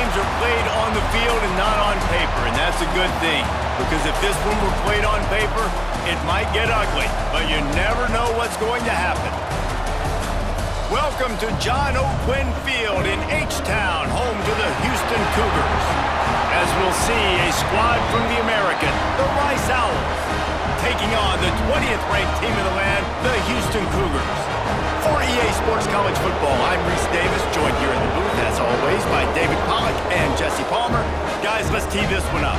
games are played on the field and not on paper, and that's a good thing. Because if this one were played on paper, it might get ugly, but you never know what's going to happen. Welcome to John O'Quinn Field in H-Town, home to the Houston Cougars. As we'll see, a squad from the American, the Rice Owls, taking on the 20th ranked team in the land, the Houston Cougars. For EA Sports College Football, I'm Reese Davis, joined here in the booth, as always, by David Pollack and Jesse Palmer. Guys, let's tee this one up.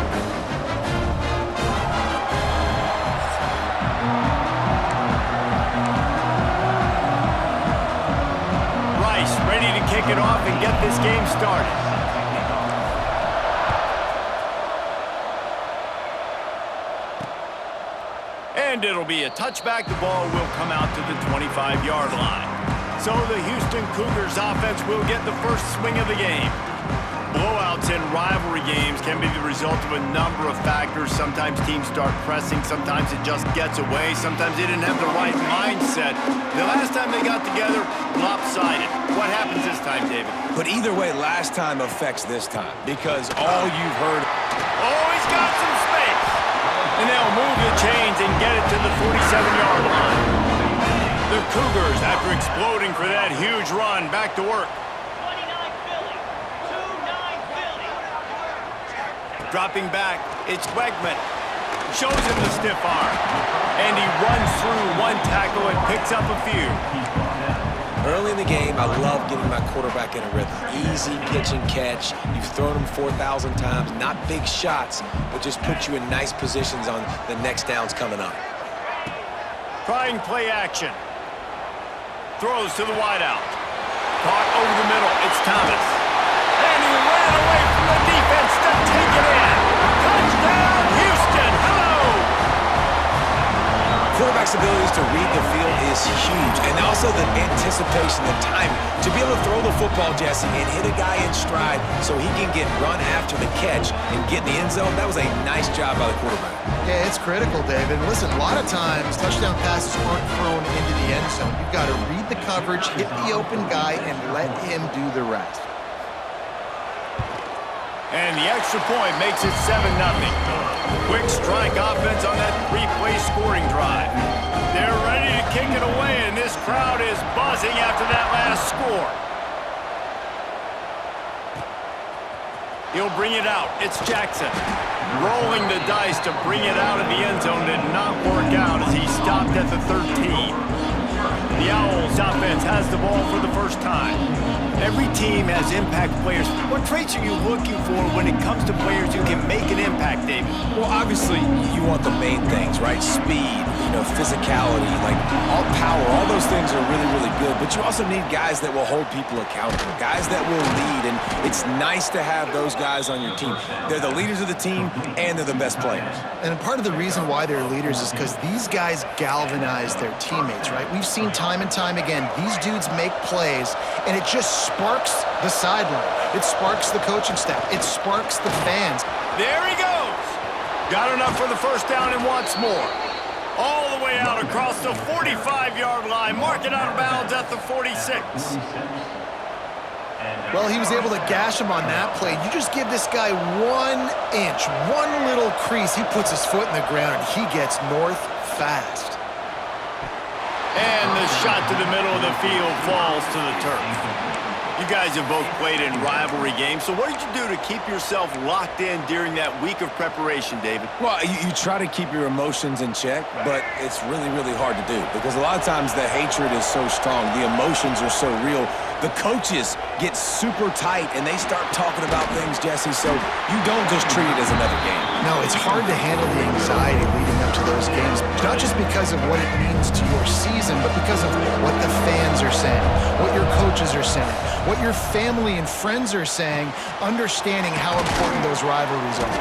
Rice ready to kick it off and get this game started. And it'll be a touchback. The ball will come out to the 25-yard line. So the Houston Cougars offense will get the first swing of the game. Blowouts in rivalry games can be the result of a number of factors. Sometimes teams start pressing. Sometimes it just gets away. Sometimes they didn't have the right mindset. The last time they got together, lopsided. What happens this time, David? But either way, last time affects this time because all you've heard... Oh, he's got some space. And they'll move the chains and get it to the 47-yard line. The Cougars, after exploding for that huge run, back to work. 29 Philly. 2-9 Philly. Dropping back, it's Wegman. Shows him the stiff arm. And he runs through one tackle and picks up a few. Early in the game, I love getting my quarterback in a rhythm. Easy pitch and catch. You've thrown them 4,000 times. Not big shots, but just put you in nice positions on the next downs coming up. Trying play action. Throws to the wideout. Caught over the middle. It's Thomas. And he ran away from the defense to take it in. Touchdown, Houston. Hello! Quarterback's abilities to read the field is huge. And also the anticipation, the timing. To be able to throw the football, Jesse, and hit a guy in stride so he can get run after the catch and get in the end zone, that was a nice job by the quarterback. Yeah, it's critical, David. Listen, a lot of times touchdown passes aren't thrown into the end zone. You've got to read the coverage, hit the open guy, and let him do the rest. And the extra point makes it 7-0. Quick strike offense on that three-play scoring drive. They're ready to kick it away, and this crowd is buzzing after that last score. He'll bring it out. It's Jackson. Rolling the dice to bring it out of the end zone did not work out as he stopped at the 13. The Owls offense has the ball for the first time. Every team has impact players. What traits are you looking for when it comes to players who can make an impact, David? Well, obviously, you want the main things, right? Speed, physicality, like all power, all those things are really, really good. But you also need guys that will hold people accountable, guys that will lead. And it's nice to have those guys on your team. They're the leaders of the team, and they're the best players. And part of the reason why they're leaders is because these guys galvanize their teammates, right? We've seen time and time again, these dudes make plays, and it just sparks the sideline. It sparks the coaching staff. It sparks the fans. There he goes. Got enough for the first down and wants more. All the way out across the 45-yard line. Mark it out of bounds at the 46. Well, he was able to gash him on that play. You just give this guy 1 inch, one little crease. He puts his foot in the ground, and he gets north fast. And the shot to the middle of the field falls to the turf. You guys have both played in rivalry games, so what did you do to keep yourself locked in during that week of preparation, David? Well, you try to keep your emotions in check, but it's really, really hard to do because a lot of times the hatred is so strong, the emotions are so real. The coaches get super tight, and they start talking about things, Jesse, so you don't just treat it as another game. No, it's hard to handle the anxiety leading up to those games, not just because of what it means to your season, but because of what the fans are saying, what your coaches are saying, what your family and friends are saying, understanding how important those rivalries are.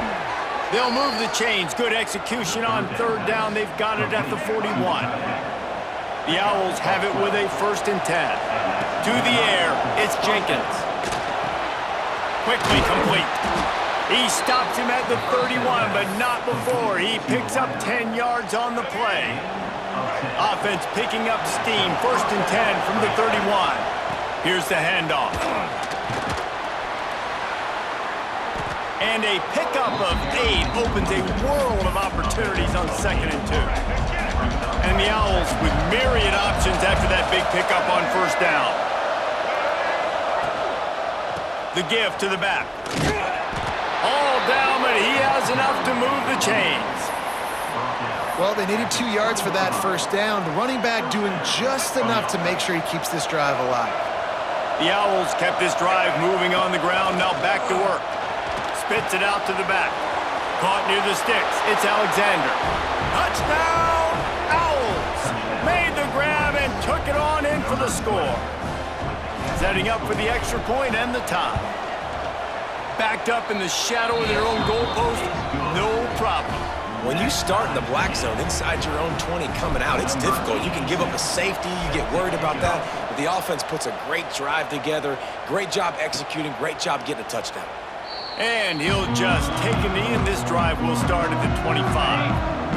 They'll move the chains. Good execution on third down. They've got it at the 41. The Owls have it with a 1st and 10. To the air, it's Jenkins. Quickly complete. He stops him at the 31, but not before. He picks up 10 yards on the play. Offense picking up steam. 1st and 10 from the 31. Here's the handoff. And a pickup of 8 opens a world of opportunities on 2nd and 2. And the Owls with myriad options after that big pickup on 1st down. The give to the back. All down, but he has enough to move the chains. Well, they needed 2 yards for that 1st down. The running back doing just enough to make sure he keeps this drive alive. The Owls kept this drive moving on the ground, now back to work. Spits it out to the back. Caught near the sticks. It's Alexander. Touchdown, Owls! Made the grab and took it on in for the score. Setting up for the extra point and the tie. Backed up in the shadow of their own goalpost, no problem. When you start in the black zone inside your own 20 coming out, it's difficult. You can give up a safety. You get worried about that. But the offense puts a great drive together. Great job executing. Great job getting a touchdown. And he'll just take a knee, and this drive will start at the 25.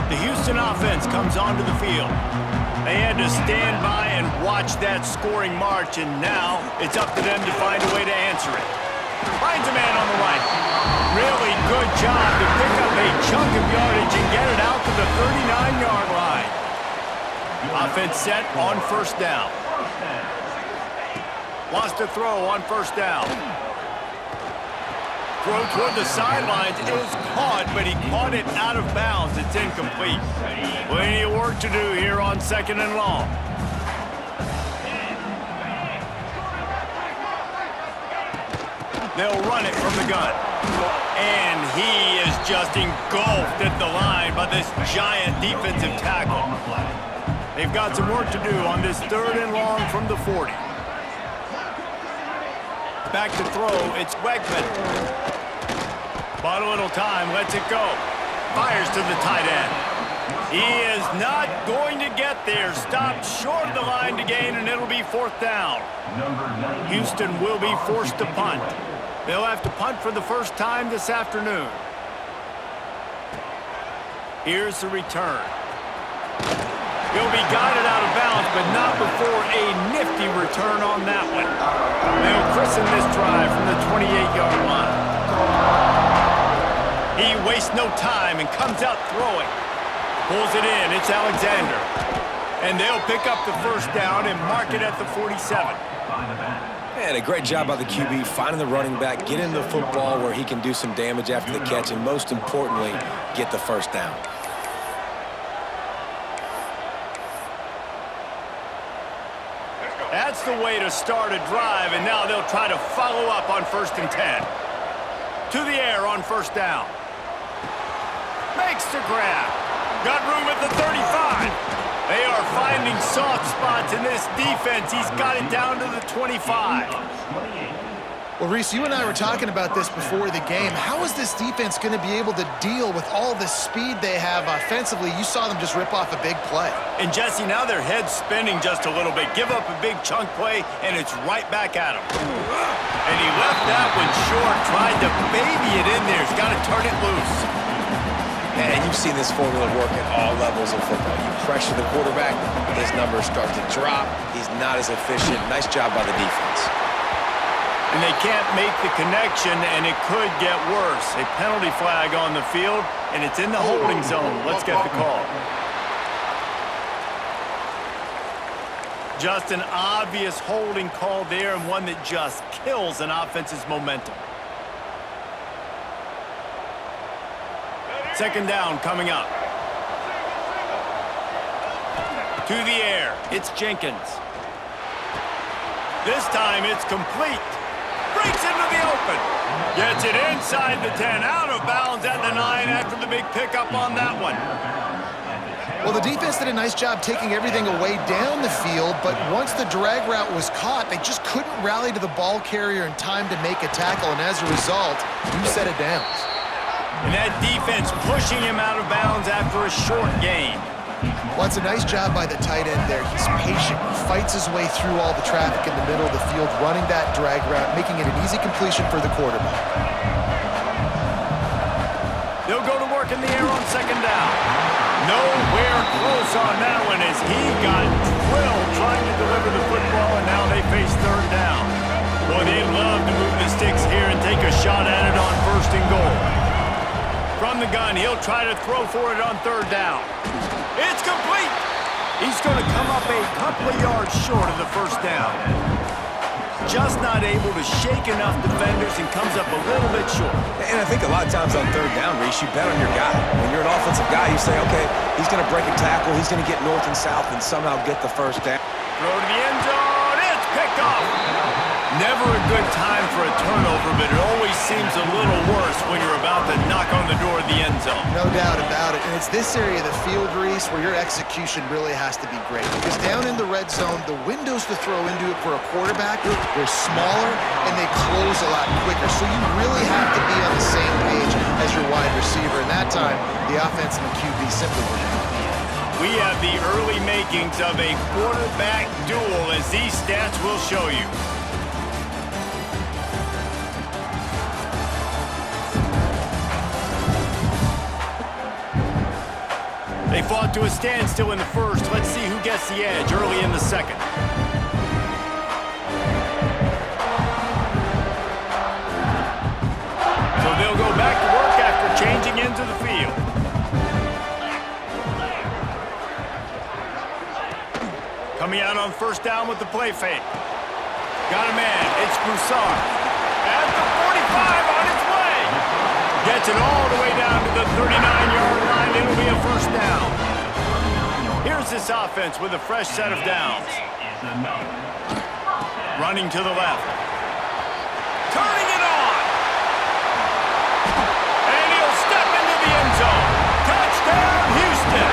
The Houston offense comes onto the field. They had to stand by and watch that scoring march, and now it's up to them to find a way to answer it. Finds a man on the right. Really good job to pick up a chunk of yardage and get it out to the 39-yard line. Offense set on 1st down. Wants to throw on 1st down. Throw toward the sidelines. It was caught, but he caught it out of bounds. It's incomplete. Plenty of work to do here on 2nd and long. They'll run it from the gun. And he is just engulfed at the line by this giant defensive tackle. They've got some work to do on this 3rd and long from the 40. Back to throw, it's Wegman. Bought a little time, lets it go. Fires to the tight end. He is not going to get there. Stopped short of the line to gain, and it'll be 4th down. Houston will be forced to punt. They'll have to punt for the first time this afternoon. Here's the return. He'll be guided out of bounds, but not before a nifty return on that one. They'll christen this drive from the 28-yard line. He wastes no time and comes out throwing. Pulls it in. It's Alexander. And they'll pick up the 1st down and mark it at the 47. And a great job by the QB finding the running back, getting the football where he can do some damage after the catch, and most importantly, get the 1st down. That's the way to start a drive, and now they'll try to follow up on 1st and 10. To the air on 1st down. Makes the grab. Got room at the 35. They are finding soft spots in this defense. He's got it down to the 25. Well, Reese, you and I were talking about this before the game. How is this defense going to be able to deal with all the speed they have offensively? You saw them just rip off a big play. And, Jesse, now their head's spinning just a little bit. Give up a big chunk play, and it's right back at him. And he left that one short, tried to baby it in there. He's got to turn it loose. And you've seen this formula work at all levels of football. You pressure the quarterback, his numbers start to drop. He's not as efficient. Nice job by the defense. And they can't make the connection, and it could get worse. A penalty flag on the field, and it's in the holding zone. Let's get the call. Just an obvious holding call there, and one that just kills an offense's momentum. 2nd down coming up. To the air, it's Jenkins. This time it's complete. Breaks into the open. Gets it inside the 10, out of bounds at the 9 after the big pickup on that one. Well, the defense did a nice job taking everything away down the field, but once the drag route was caught, they just couldn't rally to the ball carrier in time to make a tackle, and as a result, you set it down. And that defense pushing him out of bounds after a short gain. Well, it's a nice job by the tight end there. He's patient. He fights his way through all the traffic in the middle of the field, running that drag route, making it an easy completion for the quarterback. They'll go to work in the air on 2nd down. Nowhere close on that one as he got drilled trying to deliver the football, and now they face 3rd down. Boy, they'd love to move the sticks here and take a shot at it on 1st and goal. the gun. He'll try to throw for it on third down. It's complete. He's going to come up a couple of yards short of the first down. Just not able to shake enough defenders and comes up a little bit short. And I think a lot of times on third down, Reese, you bet on your guy. When you're an offensive guy, you say, okay, he's going to break a tackle, he's going to get north and south and somehow get the first down. Throw to the end zone. It's picked off. Never a good time for a turnover, but it always seems a little worse when you're about to knock on the door of the end zone. No doubt about it. And it's this area of the field, Reese, where your execution really has to be great. Because down in the red zone, the windows to throw into it for a quarterback, they're smaller and they close a lot quicker. So you really have to be on the same page as your wide receiver. And that time, the offense and the QB simply were not. We have the early makings of a quarterback duel, as these stats will show you. They fought to a standstill in the first. Let's see who gets the edge early in the second. So they'll go back to work after changing into the field. Coming out on first down with the play fake. Got a man. It's Broussard. At the 45 on its way. Gets it all the way down to the 39-yard line. It'll be a first down. Here's this offense with a fresh set of downs. Running to the left. Turning it on. And he'll step into the end zone. Touchdown, Houston.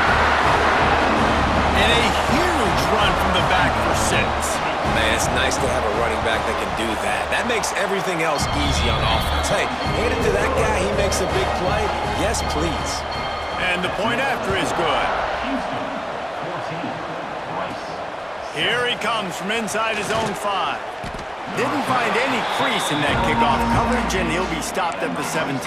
And a huge run from the back for 6. Man, it's nice to have a running back that can do that. That makes everything else easy on offense. Hey, hand it to that guy, he makes a big play. Yes, please. And the point after is good. Here he comes from inside his own 5. Didn't find any crease in that kickoff coverage, and he'll be stopped at the 17.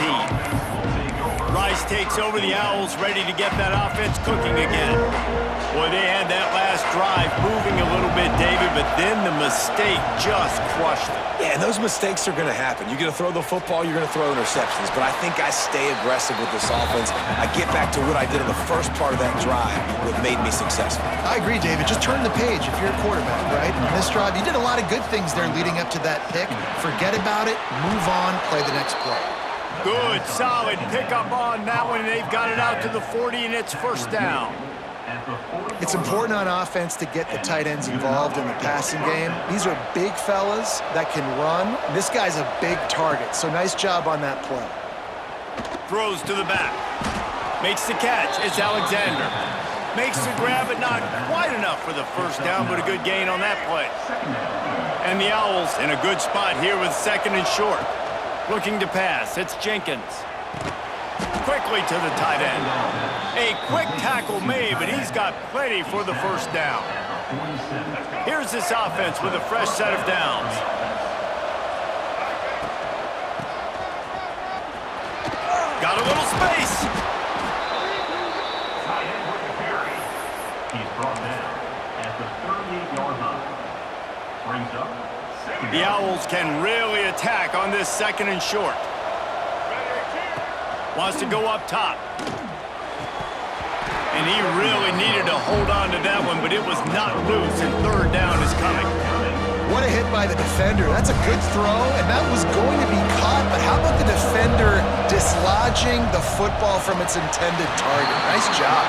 Rice takes over the Owls, ready to get that offense cooking again. Boy, they had that last drive moving a little bit, David, but then the mistake just crushed them. Yeah, and those mistakes are going to happen. You're going to throw the football, you're going to throw interceptions, but I think I stay aggressive with this offense. I get back to what I did in the first part of that drive, what made me successful. I agree, David. Just turn the page if you're a quarterback, right? In this drive, you did a lot of good things there leading up to that pick. Forget about it, move on, play the next play. Good, solid pickup on that one. They've got it out to the 40, and it's first down. It's important on offense to get the tight ends involved in the passing game. These are big fellas that can run. This guy's a big target, so nice job on that play. Throws to the back. Makes the catch. It's Alexander. Makes the grab, but not quite enough for the first down, but a good gain on that play. And the Owls in a good spot here with second and short. Looking to pass. It's Jenkins. Quickly to the tight end. A quick tackle made, but he's got plenty for the first down. Here's this offense with a fresh set of downs. Got a little space. He's brought down at the 38-yard line. Brings up second. The Owls can really attack on this second and short. Wants to go up top. And he really needed to hold on to that one, but it was not loose, and third down is coming. What a hit by the defender. That's a good throw, and that was going to be caught, but how about the defender dislodging the football from its intended target? Nice job.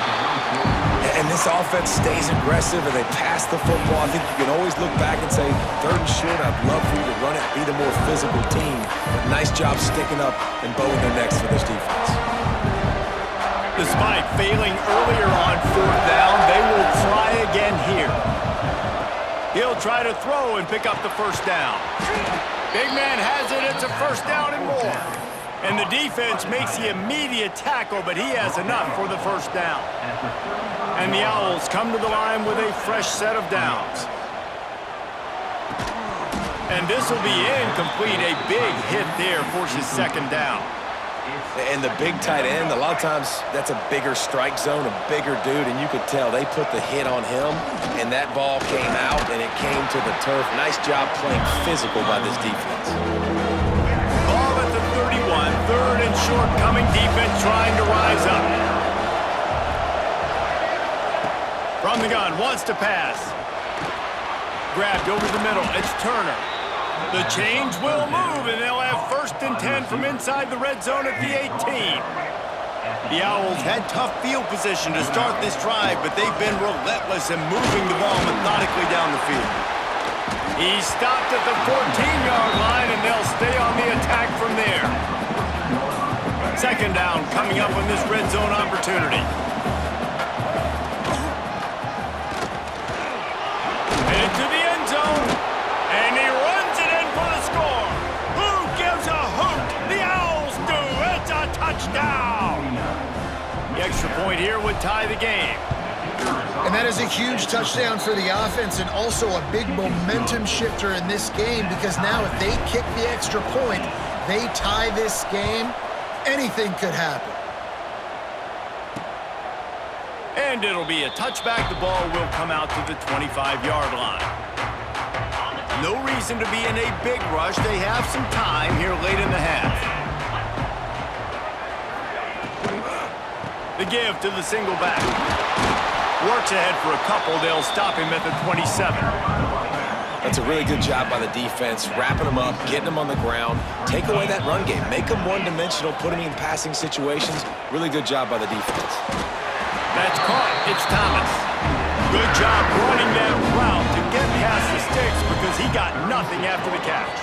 And this offense stays aggressive, and they pass the football. I think you can always look back and say, third and short, I'd love for you to run it, be the more physical team. But nice job sticking up and bowing their necks for this defense. Despite failing earlier on fourth down, they will try again here. He'll try to throw and pick up the first down. Big man has it. It's a first down and more. And the defense makes the immediate tackle, but he has enough for the first down. And the Owls come to the line with a fresh set of downs. And this will be incomplete. A big hit there forces second down. And the big tight end, a lot of times that's a bigger strike zone, a bigger dude, and you could tell they put the hit on him, and that ball came out, and it came to the turf. Nice job playing physical by this defense. Ball at the 31, third and shortcoming defense trying to rise up. From the gun, wants to pass. Grabbed over the middle, it's Turner. The change will move, and they'll have 1st and 10 from inside the red zone at the 18. The Owls had tough field position to start this drive, but they've been relentless in moving the ball methodically down the field. He stopped at the 14-yard line, and they'll stay on the attack from there. 2nd down coming up on this red zone opportunity. Into the end zone, and he runs it in for the score. Who gives a hoot? The Owls do. It's a touchdown. The extra point here would tie the game. And that is a huge touchdown for the offense and also a big momentum shifter in this game because now if they kick the extra point, they tie this game, anything could happen. And it'll be a touchback. The ball will come out to the 25-yard line. No reason to be in a big rush. They have some time here late in the half. The give to the single back. Works ahead for a couple. They'll stop him at the 27. That's a really good job by the defense, wrapping them up, getting them on the ground, take away that run game, make them one-dimensional, put them in passing situations. Really good job by the defense. That's caught. It's Thomas. Good job running that route to get past the sticks because he got nothing after the catch.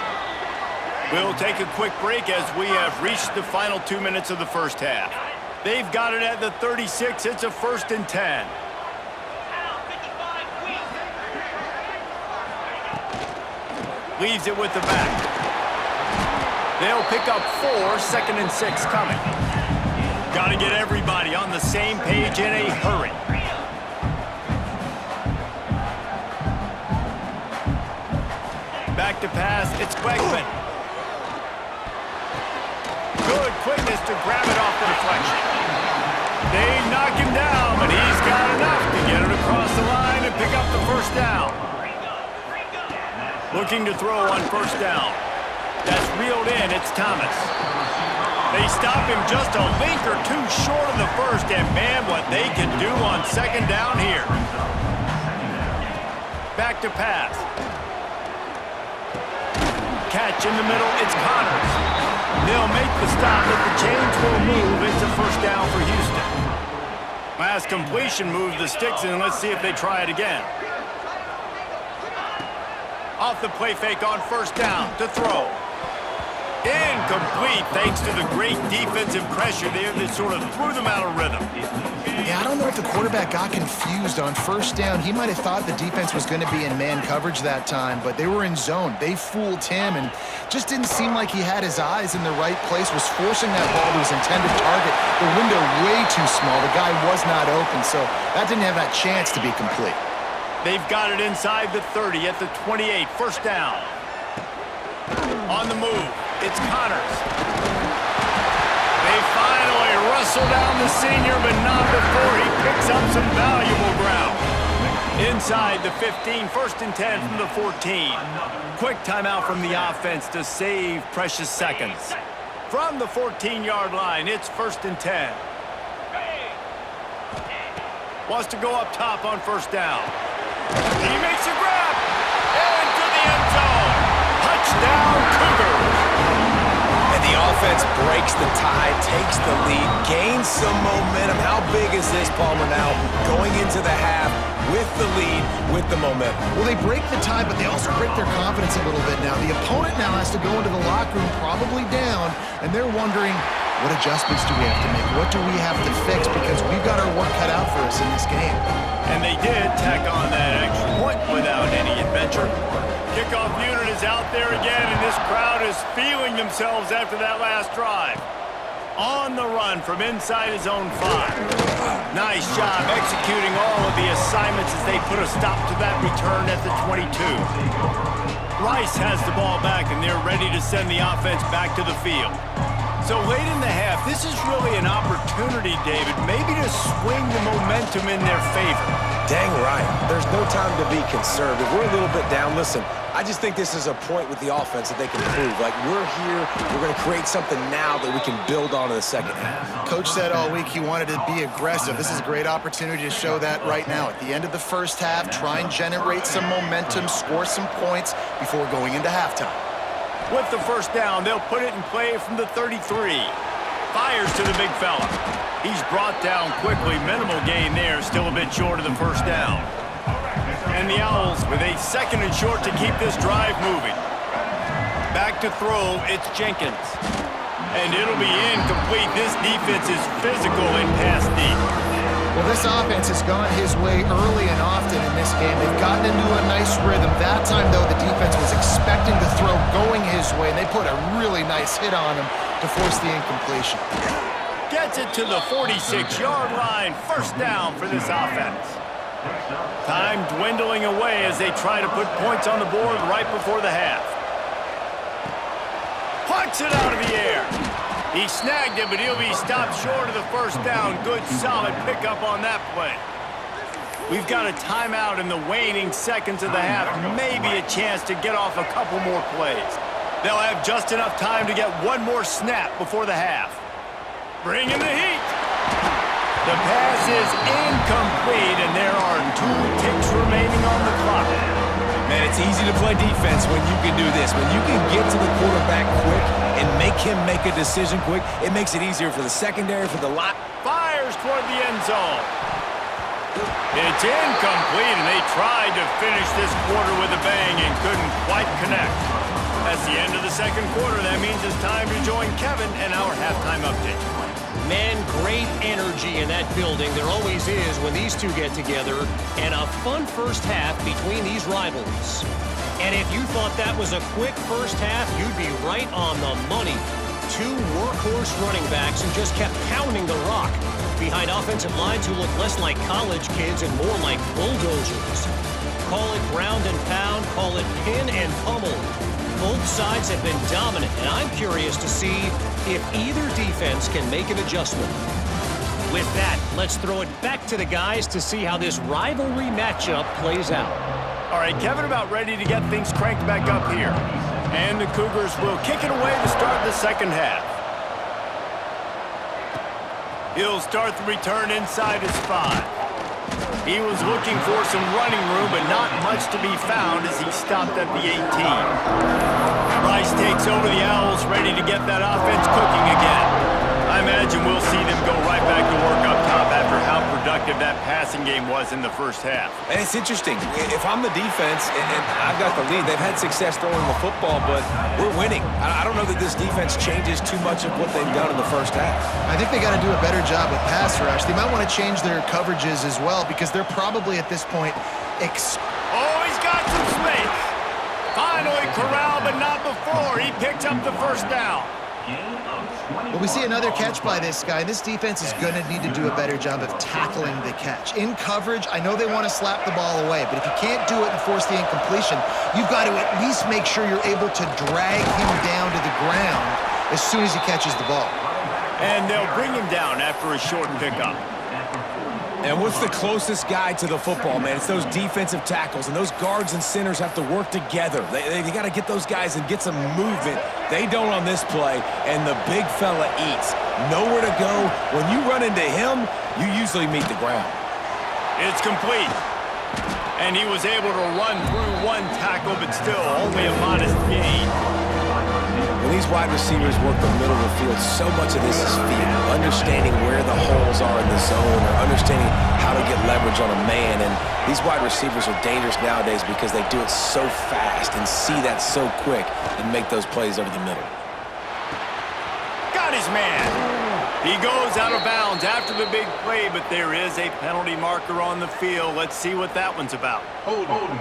We'll take a quick break as we have reached the final 2 minutes of the first half. They've got it at the 36. It's a 1st and 10. Leaves it with the back. They'll pick up 4, 2nd and 6 coming. Got to get everybody on the same page in a hurry. Back to pass, it's Wegman. Good quickness to grab it off the deflection. They knock him down, but he's got enough to get it across the line and pick up the 1st down. Looking to throw on 1st down. That's reeled in, it's Thomas. They stop him just a link or 2 short of the 1st, and man, what they can do on 2nd down here. Back to pass. Catch in the middle, it's Connors. They'll make the stop, but the chains will move. It's a 1st down for Houston. Last completion moved the sticks, and let's see if they try it again. Off the play fake on 1st down to throw. Incomplete thanks to the great defensive pressure there that sort of threw them out of rhythm. Yeah, I don't know if the quarterback got confused on 1st down. He might have thought the defense was going to be in man coverage that time, but they were in zone. They fooled him and just didn't seem like he had his eyes in the right place, was forcing that ball to his intended target. The window way too small. The guy was not open, so that didn't have that chance to be complete. They've got it inside the 30 at the 28, 1st down. On the move, it's Connors. They finally wrestle down the senior, but not before he picks up some valuable ground. Inside the 15, 1st and 10 from the 14. Quick timeout from the offense to save precious seconds. From the 14-yard line, it's 1st and 10. Wants to go up top on 1st down. He makes a grab. Into the end zone. Touchdown, Cougars. And the offense breaks the tie, takes the lead, gains some momentum. How big is this, Palmer, now going into the half with the lead, with the momentum? Well, they break the tie, but they also break their confidence a little bit now. The opponent now has to go into the locker room probably down, and they're wondering, what adjustments do we have to make? What do we have to fix? Because we've got our work cut out for us in this game. And they did tack on that extra point without any adventure. Kickoff unit is out there again, and this crowd is feeling themselves after that last drive. On the run from inside his own 5. Nice job executing all of the assignments as they put a stop to that return at the 22. Rice has the ball back, and they're ready to send the offense back to the field. So late in the half, this is really an opportunity, David, maybe to swing the momentum in their favor. Dang right. There's no time to be concerned. If we're a little bit down, listen, I just think this is a point with the offense that they can improve. Like, we're here, we're going to create something now that we can build on in the second half. Coach said all week he wanted to be aggressive. This is a great opportunity to show that right now. At the end of the first half, try and generate some momentum, score some points before going into halftime. With the first down, they'll put it in play from the 33. Fires to the big fella. He's brought down quickly. Minimal gain there, still a bit short of the first down. And the Owls with a 2nd and short to keep this drive moving. Back to throw, it's Jenkins. And it'll be incomplete. This defense is physical and pass deep. Well, this offense has gone his way early and often in this game. They've gotten into a nice rhythm. That time, though, the defense was expecting the throw going his way, and they put a really nice hit on him to force the incompletion. Gets it to the 46-yard line. First down for this offense. Time dwindling away as they try to put points on the board right before the half. Pucks it out of the air. He snagged it, but he'll be stopped short of the first down. Good, solid pickup on that play. We've got a timeout in the waning seconds of the half. Maybe a chance to get off a couple more plays. They'll have just enough time to get one more snap before the half. Bring in the heat. The pass is incomplete, and there are 2 ticks remaining on the clock. Man, it's easy to play defense when you can do this. When you can get to the quarterback quick and make him make a decision quick, it makes it easier for the secondary, for the line. Fires toward the end zone. It's incomplete, and they tried to finish this quarter with a bang and couldn't quite connect. That's the end of the second quarter. That means it's time to join Kevin and our halftime update. Man, great energy in that building. There always is when these two get together. And a fun first half between these rivals. And if you thought that was a quick first half, you'd be right on the money. 2 workhorse running backs who just kept pounding the rock behind offensive lines who look less like college kids and more like bulldozers. Call it ground and pound, call it pin and pummel. Both sides have been dominant, and I'm curious to see if either defense can make an adjustment. With that, let's throw it back to the guys to see how this rivalry matchup plays out. All right, Kevin about ready to get things cranked back up here. And the Cougars will kick it away to start the second half. He'll start the return inside his 5. He was looking for some running room, but not much to be found as he stopped at the 18. Rice takes over the Owls, ready to get that offense cooking again. I imagine we'll see them go right back to work up top after how productive that passing game was in the first half. And it's interesting. If I'm the defense and I've got the lead, they've had success throwing the football, but we're winning. I don't know that this defense changes too much of what they've done in the first half. I think they got to do a better job with pass rush. They might want to change their coverages as well because they're probably at this point Oh, he's got some space. Finally corralled, but not before. He picks up the first down. Well, we see another catch by this guy. This defense is going to need to do a better job of tackling the catch. In coverage, I know they want to slap the ball away, but if you can't do it and force the incompletion, you've got to at least make sure you're able to drag him down to the ground as soon as he catches the ball. And they'll bring him down after a short pickup. And what's the closest guy to the football, man? It's those defensive tackles, and those guards and centers have to work together. They got to get those guys and get some movement. They don't on this play, and the big fella eats. Nowhere to go. When you run into him, you usually meet the ground. It's complete. And he was able to run through 1 tackle, but still only a modest gain. When these wide receivers work the middle of the field, so much of this is feel, understanding where the holes are in the zone or understanding how to get leverage on a man. And these wide receivers are dangerous nowadays because they do it so fast and see that so quick and make those plays over the middle. Got his man. He goes out of bounds after the big play, but there is a penalty marker on the field. Let's see what that one's about. Hold on.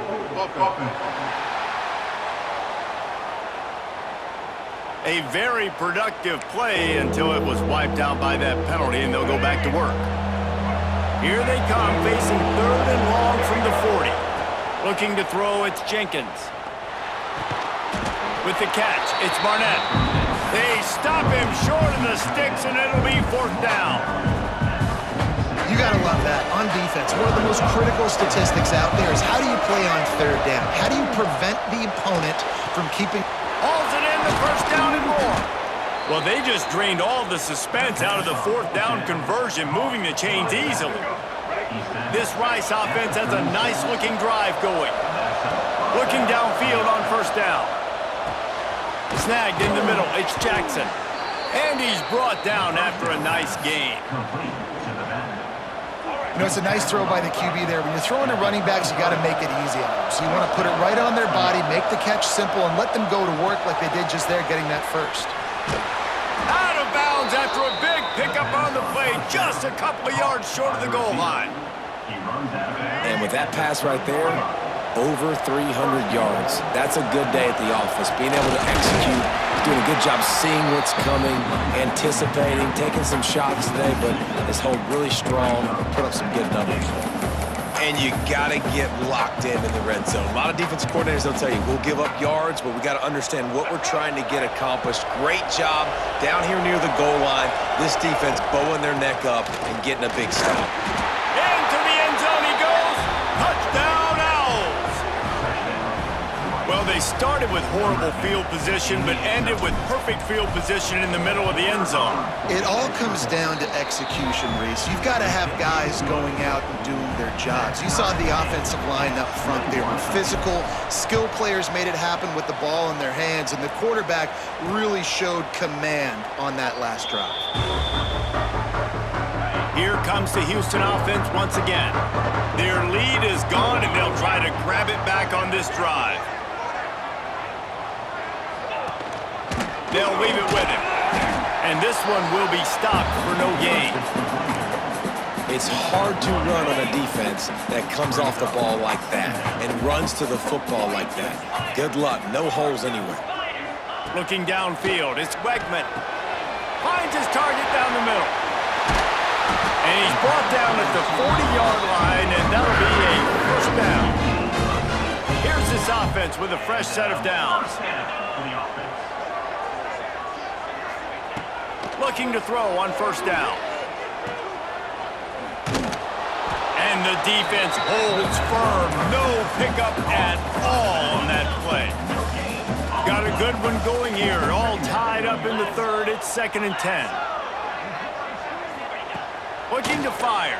A very productive play until it was wiped out by that penalty, and they'll go back to work. Here they come, facing 3rd and long from the 40. Looking to throw, it's Jenkins. With the catch, it's Barnett. They stop him short of using the sticks, and it'll be 4th down. You got to love that. On defense, one of the most critical statistics out there is how do you play on 3rd down? How do you prevent the opponent from keeping... Hauls it in, the 1st down and more. Well, they just drained all the suspense out of the 4th down conversion, moving the chains easily. This Rice offense has a nice-looking drive going. Looking downfield on 1st down. Snagged in the middle, it's Jackson. And he's brought down after a nice gain. You know, it's a nice throw by the QB there. When you're throwing to running backs, you got to make it easy on them. So you want to put it right on their body, make the catch simple, and let them go to work like they did just there, getting that first. Out of bounds after a big pickup on the play, just a couple of yards short of the goal line. And with that pass right there, over 300 yards. That's a good day at the office. Being able to execute, doing a good job seeing what's coming, anticipating, taking some shots today, but his hold really strong, put up some good numbers. And you got to get locked in the red zone. A lot of defensive coordinators, they'll tell you, we'll give up yards, but we got to understand what we're trying to get accomplished. Great job down here near the goal line. This defense bowing their neck up and getting a big stop. Into the end zone he goes. Touchdown, Owls. Well, they started with horrible field position, but ended with perfect field position in the middle of the end zone. It all comes down to execution, Reese. You've got to have guys going out and doing their jobs. You saw the offensive line up front. They were physical. Skill players made it happen with the ball in their hands, and the quarterback really showed command on that last drive. Here comes the Houston offense once again. Their lead is gone, and they'll try to grab it back on this drive. They'll leave it with him. And this one will be stopped for no gain. It's hard to run on a defense that comes off the ball like that and runs to the football like that. Good luck. No holes anywhere. Looking downfield, it's Wegman. Finds his target down the middle. And he's brought down at the 40-yard line, and that'll be a 1st down. Here's this offense with a fresh set of downs. Looking to throw on 1st down. And the defense holds firm. No pickup at all on that play. Got a good one going here. All tied up in the 3rd. It's 2nd and 10. Looking to fire.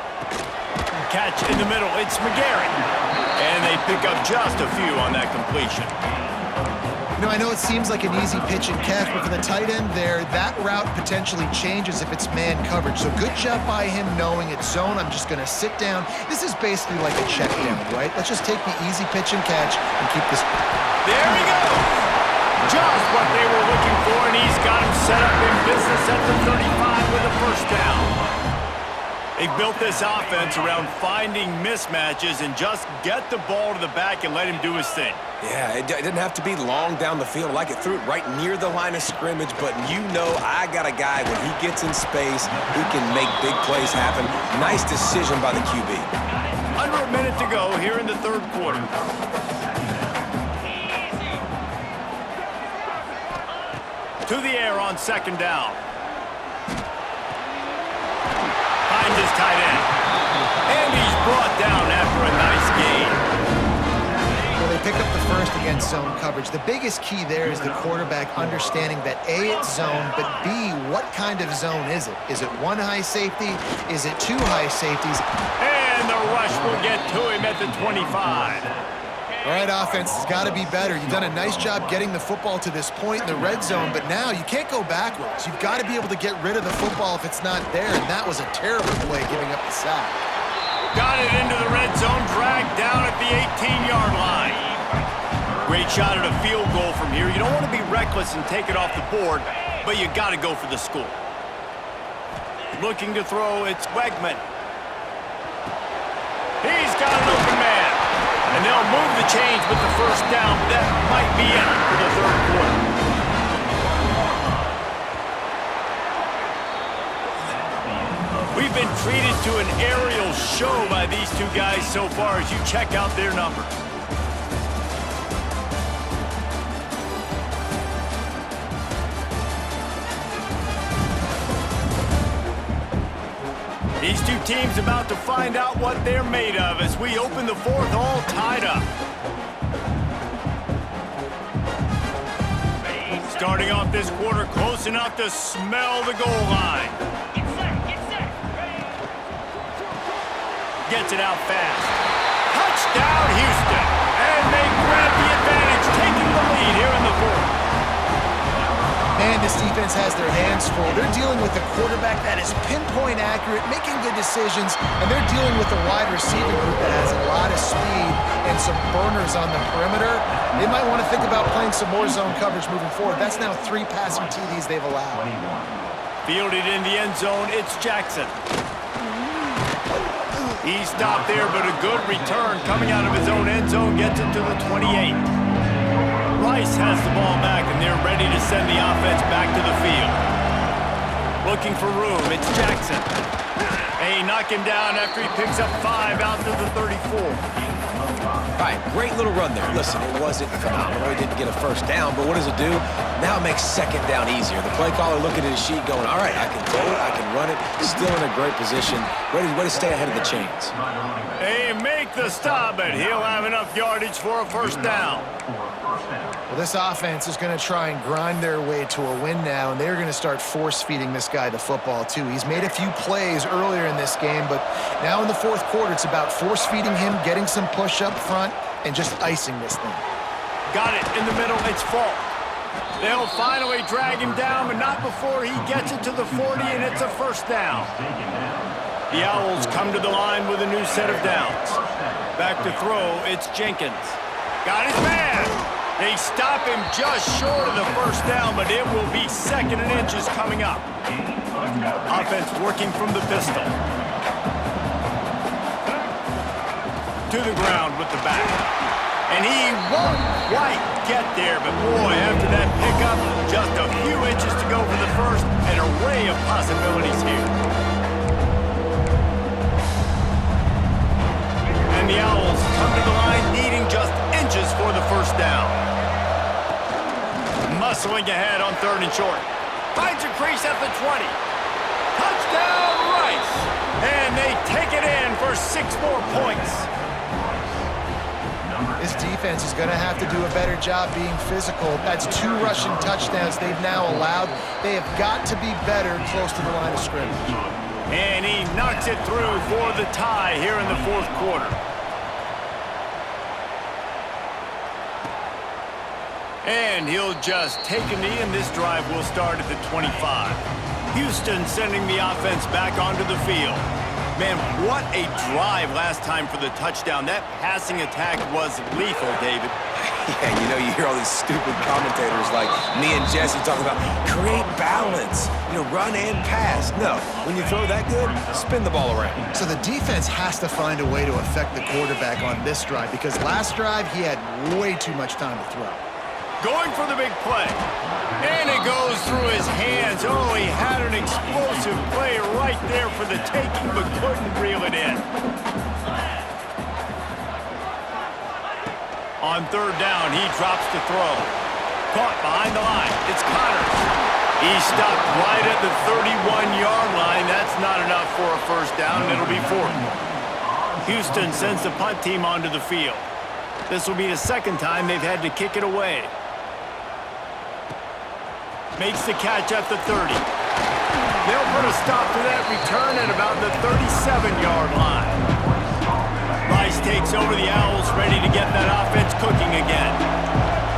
Catch in the middle. It's McGarry. And they pick up just a few on that completion. You know, I know it seems like an easy pitch and catch, but for the tight end there, that route potentially changes if it's man coverage. So good job by him knowing it's zone. I'm just going to sit down. This is basically like a check down, right? Let's just take the easy pitch and catch and keep this. There he goes. Just what they were looking for, and he's got him set up in business at the 35 with a 1st down. They built this offense around finding mismatches and just get the ball to the back and let him do his thing. Yeah, it didn't have to be long down the field. Like it threw it right near the line of scrimmage, but you know I got a guy when he gets in space who can make big plays happen. Nice decision by the QB. Under a minute to go here in the 3rd quarter. To the air on 2nd down. Finds his tight end. And he's brought down after a nice gain. Well, they pick up the 1st against zone coverage. The biggest key there is the quarterback understanding that A, it's zone, but B, what kind of zone is it? Is it 1 high safety? Is it 2 high safeties? And the rush will get to him at the 25. All right, offense has got to be better. You've done a nice job getting the football to this point in the red zone, but now you can't go backwards. You've got to be able to get rid of the football if it's not there, and that was a terrible play giving up the sack. Got it into the red zone, dragged down at the 18-yard line. Great shot at a field goal from here. You don't want to be reckless and take it off the board, but you got to go for the score. Looking to throw, it's Wegman. He's got an open man. And they'll move the chains with the 1st down, but that might be it for the 3rd quarter. We've been treated to an aerial show by these two guys so far as you check out their numbers. two teams about to find out what they're made of as we open the fourth all tied up. Starting off this quarter close enough to smell the goal line. Get set, ready. Gets it out fast. Touchdown, Houston. And they grab the advantage, taking the lead here in the fourth. Man, this defense has their hands full. They're dealing with a quarterback that is pinpoint accurate, making good decisions, and they're dealing with a wide receiver group that has a lot of speed and some burners on the perimeter. They might want to think about playing some more zone coverage moving forward. That's now 3 passing TDs they've allowed. Fielded in the end zone, it's Jackson. He stopped there, but a good return coming out of his own end zone gets it to the 28. Rice has the ball back, and they're ready to send the offense back to the field. Looking for room, it's Jackson. And he knocked him down after he picks up 5 out to the 34. All right, great little run there. Listen, it wasn't phenomenal. He didn't get a first down, but what does it do? Now it makes second down easier. The play caller looking at his sheet going, all right, I can throw it, I can run it, still in a great position, ready to stay ahead of the chains. They make the stop, but he'll have enough yardage for a first down. Well, this offense is going to try and grind their way to a win now, and they're going to start force-feeding this guy the football, too. He's made a few plays earlier in this game, but now in the fourth quarter, it's about force-feeding him, getting some push up front, and just icing this thing. Got it in the middle, it's Falk. They'll finally drag him down, but not before he gets it to the 40, and it's a first down. The Owls come to the line with a new set of downs. Back to throw, it's Jenkins. Got his man! They stop him just short of the first down, but it will be second and inches coming up. Offense working from the pistol. To the ground with the back. And he won't quite get there, but boy, after that pickup, just a few inches to go for the first, an array of possibilities here. And the Owls come to the line needing just inches for the first down. Muscling ahead on 3rd and short. Finds a crease at the 20. Touchdown, Rice! And they take it in for 6 more points. This defense is going to have to do a better job being physical. That's 2 rushing touchdowns they've now allowed. They have got to be better close to the line of scrimmage. And he knocks it through for the tie here in the fourth quarter. And he'll just take a knee, and this drive will start at the 25. Houston sending the offense back onto the field. Man, what a drive last time for the touchdown. That passing attack was lethal, David. Yeah, you know, you hear all these stupid commentators like me and Jesse talking about create balance, you know, run and pass. No, when you throw that good, spin the ball around. So the defense has to find a way to affect the quarterback on this drive because last drive he had way too much time to throw. Going for the big play. And it goes through his hands. Oh, he had an explosive play right there for the taking, but couldn't reel it in. On 3rd down, he drops to throw. Caught behind the line. It's Connors. He stopped right at the 31-yard line. That's not enough for a first down. It'll be 4th. Houston sends the punt team onto the field. This will be the 2nd time they've had to kick it away. Makes the catch at the 30. They'll put a stop to that return at about the 37-yard line. Rice takes over the Owls, ready to get that offense cooking again.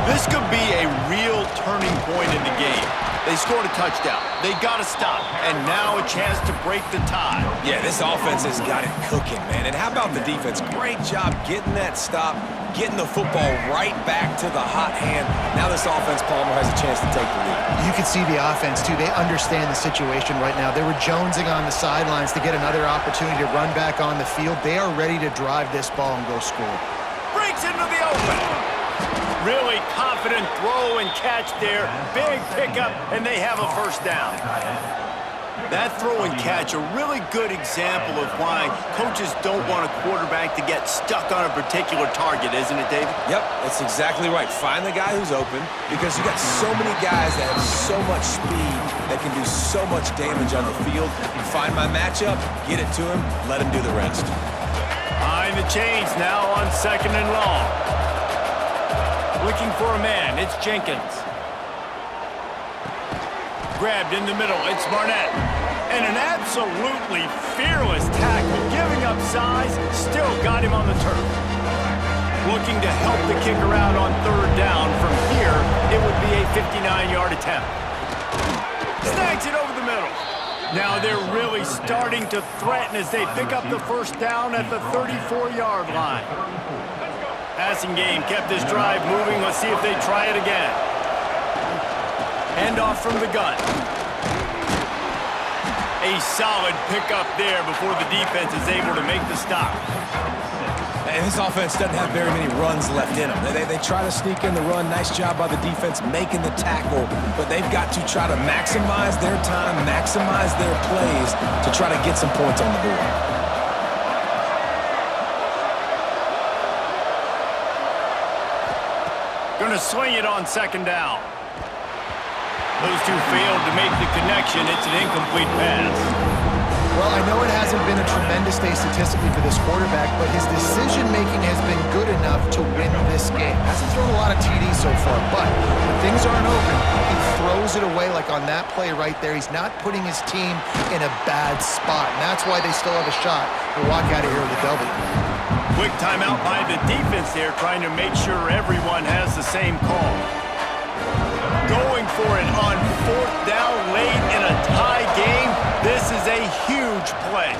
This could be a real turning point in the game. They scored a touchdown. They got to stop, and now a chance to break the tie. Yeah, this offense has got it cooking, man. And how about the defense? Great job getting that stop, getting the football right back to the hot hand. Now this offense, Palmer, has a chance to take the lead. You can see the offense, too. They understand the situation right now. They were jonesing on the sidelines to get another opportunity to run back on the field. They are ready to drive this ball and go score. Breaks into the open. Really confident throw and catch there. Big pickup, and they have a first down. That throw and catch, a really good example of why coaches don't want a quarterback to get stuck on a particular target, isn't it, David? Yep, that's exactly right. Find the guy who's open because you got so many guys that have so much speed that can do so much damage on the field. Find my matchup, get it to him, let him do the rest. Behind the chains now on 2nd and long. Looking for a man, it's Jenkins. Grabbed in the middle, it's Barnett. And an absolutely fearless tackle, giving up size, still got him on the turf. Looking to help the kicker out on 3rd down. From here, it would be a 59-yard attempt. Snags it over the middle. Now they're really starting to threaten as they pick up the 1st down at the 34-yard line. Passing game kept this drive moving. Let's see if they try it again. Handoff from the gun. A solid pickup there before the defense is able to make the stop. And this offense doesn't have very many runs left in them. They try to sneak in the run. Nice job by the defense making the tackle, but they've got to try to maximize their time, maximize their plays to try to get some points on the board. Going to swing it on 2nd down. Those two failed to make the connection. It's an incomplete pass. Well, I know it hasn't been a tremendous day statistically for this quarterback, but his decision-making has been good enough to win this game. Hasn't thrown a lot of TDs so far, but when things aren't open, he throws it away like on that play right there. He's not putting his team in a bad spot, and that's why they still have a shot to walk out of here with a W. Quick timeout by the defense there, trying to make sure everyone has the same call. Going for it on 4th down late in a tie game. This is a huge play.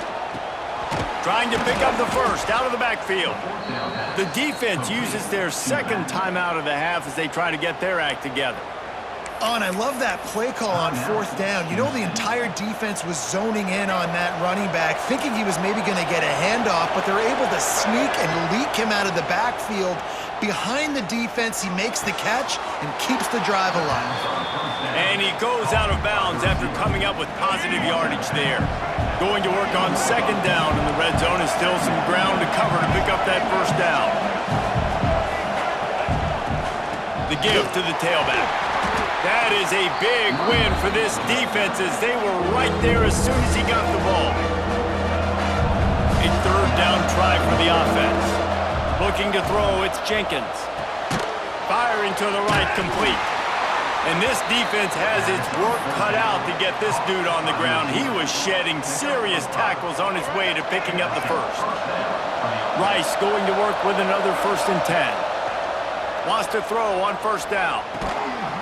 Trying to pick up the 1st out of the backfield. The defense uses their 2nd timeout of the half as they try to get their act together. Oh, and I love that play call on 4th down. You know, the entire defense was zoning in on that running back, thinking he was maybe going to get a handoff, but they're able to sneak and leak him out of the backfield. Behind the defense, he makes the catch and keeps the drive alive. And he goes out of bounds after coming up with positive yardage there. Going to work on 2nd down in the red zone, is still some ground to cover to pick up that 1st down. The give to the tailback. That is a big win for this defense as they were right there as soon as he got the ball. A 3rd down try for the offense. Looking to throw, it's Jenkins. Firing to the right, complete. And this defense has its work cut out to get this dude on the ground. He was shedding serious tackles on his way to picking up the 1st. Rice going to work with another 1st and 10. Wants to throw on 1st down.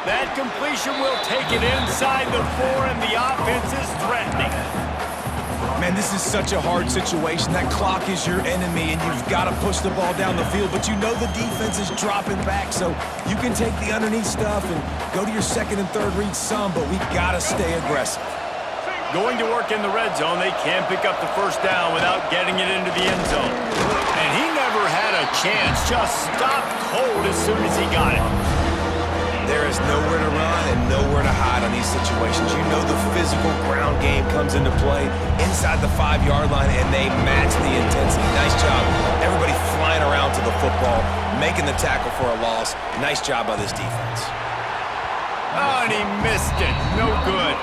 That completion will take it inside the 4, and the offense is threatening. Man, this is such a hard situation. That clock is your enemy, and you've got to push the ball down the field, but you know the defense is dropping back, so you can take the underneath stuff and go to your 2nd and 3rd read some, but we got to stay aggressive. Going to work in the red zone. They can't pick up the 1st down without getting it into the end zone. And he never had a chance, just stopped cold as soon as he got it. There is nowhere to run and nowhere to hide on these situations. You know the physical ground game comes into play inside the 5-yard line, and they match the intensity. Nice job. Everybody flying around to the football, making the tackle for a loss. Nice job by this defense. Oh, and he missed it. No good.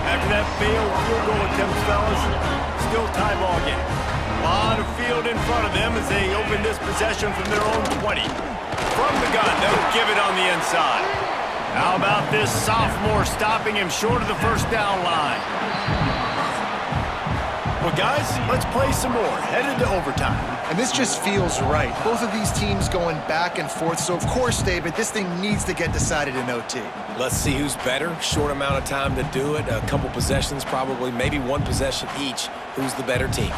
After that failed field goal attempt, fellas, still tie ball game. A lot of field in front of them as they open this possession from their own 20. From the gun, they'll give it on the inside. How about this sophomore stopping him short of the 1st down line? Well, guys, let's play some more. Headed to overtime. And this just feels right. Both of these teams going back and forth. So, of course, David, this thing needs to get decided in OT. Let's see who's better. Short amount of time to do it. A couple possessions probably, maybe one possession each. Who's the better team?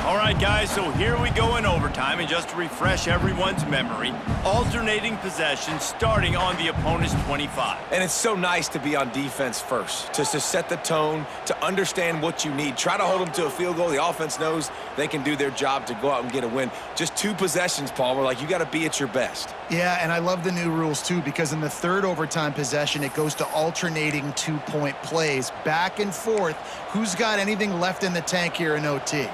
All right, guys, so here we go in overtime, and just to refresh everyone's memory, alternating possession starting on the opponent's 25. And it's so nice to be on defense first, to set the tone, to understand what you need. Try to hold them to a field goal. The offense knows they can do their job to go out and get a win. Just 2 possessions, Palmer, like you got to be at your best. Yeah, and I love the new rules, too, because in the third overtime possession, it goes to alternating 2-point plays, back and forth. Who's got anything left in the tank here in OT?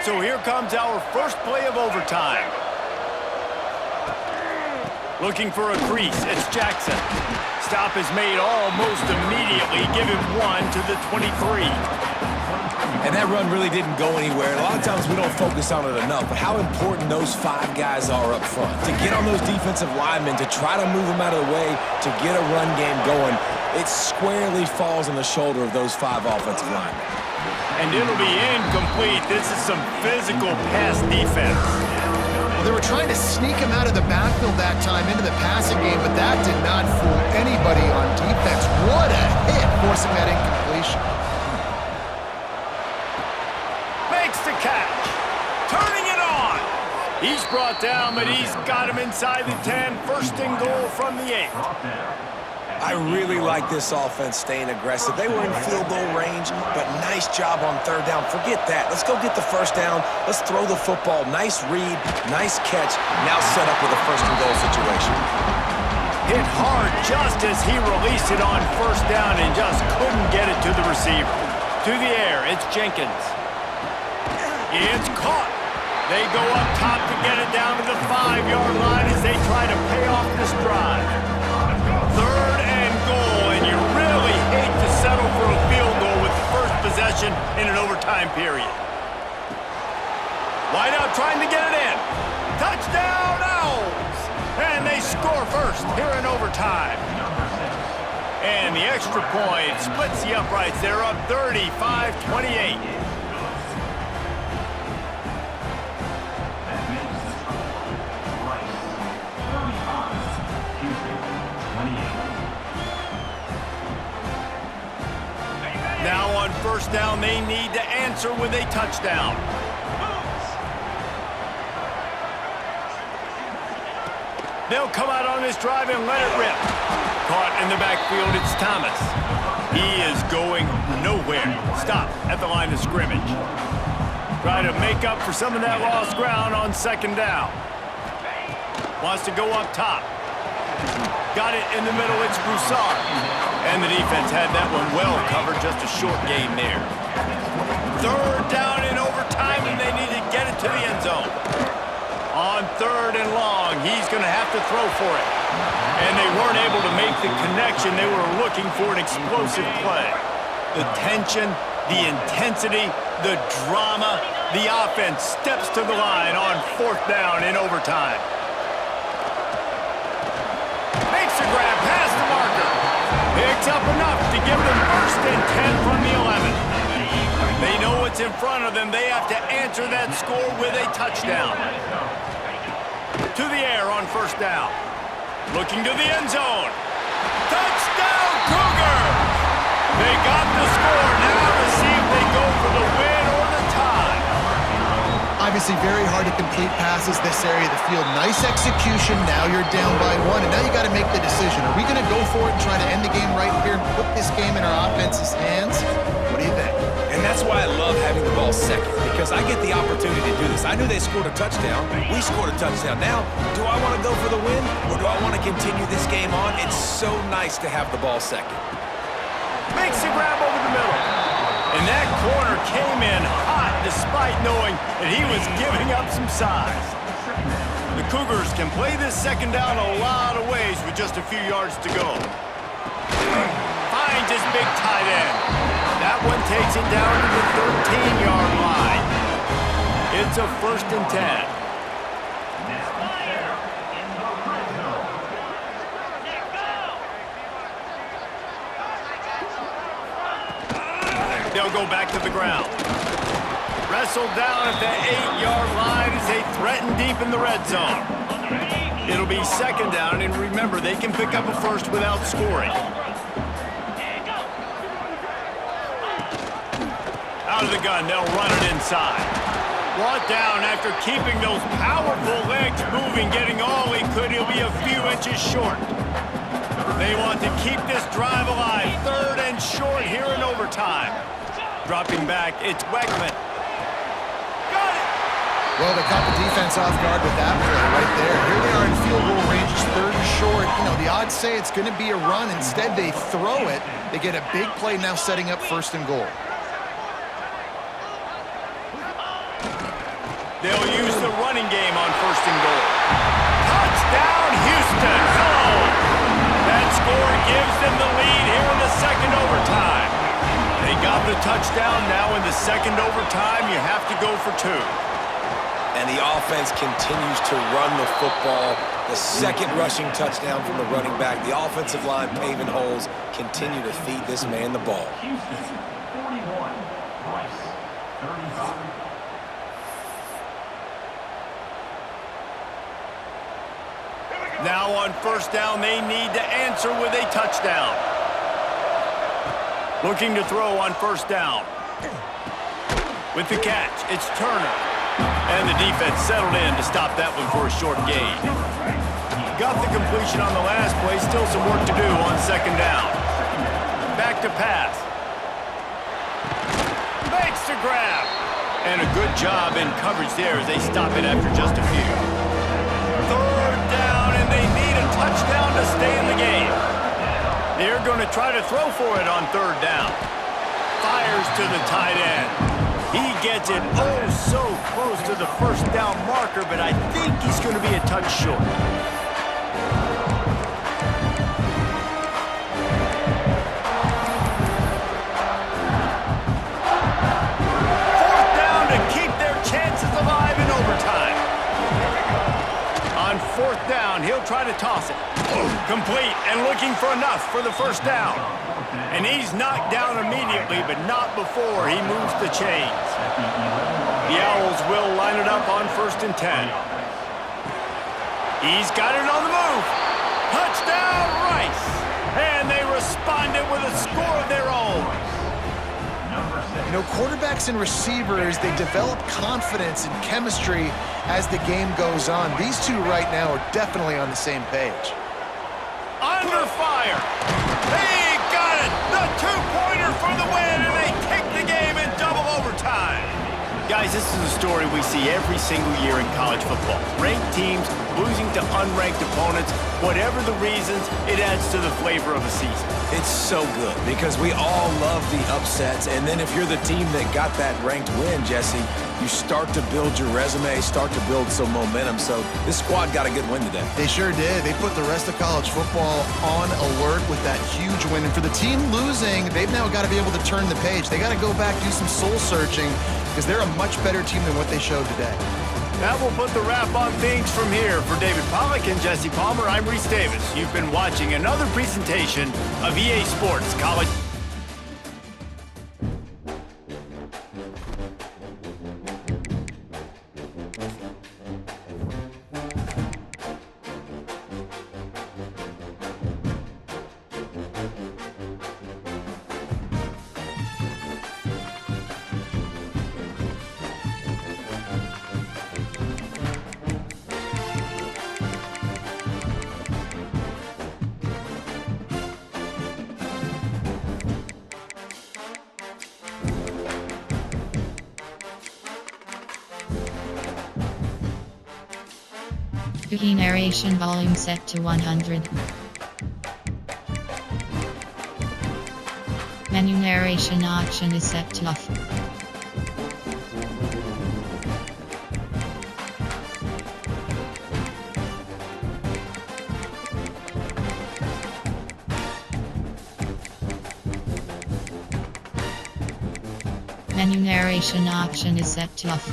So here comes our first play of overtime. Looking for a crease, it's Jackson. Stop is made almost immediately. Give him 1 to the 23. And that run really didn't go anywhere. And a lot of times we don't focus on it enough, but how important those 5 guys are up front. To get on those defensive linemen, to try to move them out of the way, to get a run game going, it squarely falls on the shoulder of those 5 offensive linemen. And it'll be incomplete. This is some physical pass defense. Well, they were trying to sneak him out of the backfield that time into the passing game, but that did not fool anybody on defense. What a hit, forcing that incompletion. Makes the catch. Turning it on. He's brought down, but he's got him inside the 10. First and goal from the 8. I really like this offense staying aggressive. They were in field goal range, but nice job on third down. Forget that. Let's go get the first down. Let's throw the football. Nice read, nice catch. Now set up with a first and goal situation. Hit hard just as he released it on first down and just couldn't get it to the receiver. To the air, it's Jenkins. It's caught. They go up top to get it down to the 5-yard line as they try to pay off this drive. Third and goal, and you really hate to settle for a field goal with first possession in an overtime period. Wide out trying to get it in. Touchdown, Owls! And they score first here in overtime. And the extra point splits the uprights. They're up 35-28. Now on first down, they need to answer with a touchdown. They'll come out on this drive and let it rip. Caught in the backfield, it's Thomas. He is going nowhere. Stop at the line of scrimmage. Try to make up for some of that lost ground on second down. Wants to go up top. Got it in the middle, it's Broussard. And the defense had that one well covered, just a short gain there. Third down in overtime, and they need to get it to the end zone. On third and long, he's going to have to throw for it. And they weren't able to make the connection. They were looking for an explosive play. The tension, the intensity, the drama, the offense steps to the line on fourth down in overtime. Makes a grab past the marker. Picks up enough to give them first and 10 from the 11. They know what's in front of them. They have to answer that score with a touchdown. To the air on first down. Looking to the end zone. Touchdown, Cougars! They got the score. Now to see if they go for the win or the tie. Obviously very hard to complete passes this area of the field. Nice execution. Now you're down by 1, and now you got to make the decision. Are we going to go for it and try to end the game right here and put this game in our offense's hands? What do you think? And that's why I love having the ball second, because I get the opportunity to do this. I knew they scored a touchdown. We scored a touchdown. Now, do I want to go for the win, or do I want to continue this game on? It's so nice to have the ball second. Makes a grab over the middle. And that corner came in hot despite knowing that he was giving up some size. The Cougars can play this second down a lot of ways with just a few yards to go. Finds his big tight end. That one takes it down to the 13-yard line. It's a first and 10. They'll go back to the ground. Wrestled down at the 8-yard line as they threaten deep in the red zone. It'll be second down, and remember, they can pick up a first without scoring. Out of the gun, they'll run it inside. Brought down after keeping those powerful legs moving, getting all he could. He'll be a few inches short. They want to keep this drive alive. 3rd and short here in overtime. Dropping back, it's Weckman. Got it! Well, they caught the defense off guard with that play right there. Here they are in field goal range, it's 3rd and short. You know, the odds say it's going to be a run. Instead, they throw it. They get a big play now setting up 1st and goal. They'll use the running game on 1st and goal. Touchdown, Houston! Oh! That score gives them the lead here in the 2nd overtime. They got the touchdown. Now in the 2nd overtime, you have to go for 2. And the offense continues to run the football. The 2nd rushing touchdown from the running back. The offensive line paving holes. Continue to feed this man the ball. Houston, 41. Rice, 35. Now on 1st down, they need to answer with a touchdown. Looking to throw on 1st down. With the catch, it's Turner. And the defense settled in to stop that one for a short gain. Got the completion on the last play. Still some work to do on 2nd down. Back to pass. Makes the grab. And a good job in coverage there as they stop it after just a few. 3rd down, and they need a touchdown to stay in the game. They're going to try to throw for it on 3rd down. Fires to the tight end. He gets it oh so close to the 1st down marker, but I think he's going to be a touch short. 4th down to keep their chances alive in overtime. On 4th down, he'll try to toss it. Complete and looking for enough for the 1st down. And he's knocked down immediately, but not before he moves the chains. The Owls will line it up on 1st and 10. He's got it on the move. Touchdown, Rice. And they responded with a score of their own. You know, quarterbacks and receivers, they develop confidence and chemistry as the game goes on. These two right now are definitely on the same page. Under fire. They got it. The 2-pointer for the win, and they take the game in double overtime. Guys, this is a story we see every single year in college football. Ranked teams losing to unranked opponents. Whatever the reasons, it adds to the flavor of a season. It's so good because we all love the upsets. And then if you're the team that got that ranked win, Jesse, you start to build your resume, start to build some momentum. So this squad got a good win today. They sure did. They put the rest of college football on alert with that huge win. And for the team losing, they've now got to be able to turn the page. They got to go back, do some soul searching, because they're a much better team than what they showed today. That will put the wrap on things from here. For David Pollack and Jesse Palmer, I'm Reese Davis. You've been watching another presentation of EA Sports College. Cookie narration volume set to 100. Menu narration option is set to off. Menu narration option is set to off.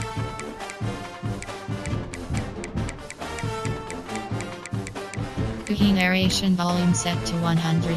Cookie narration volume set to 100.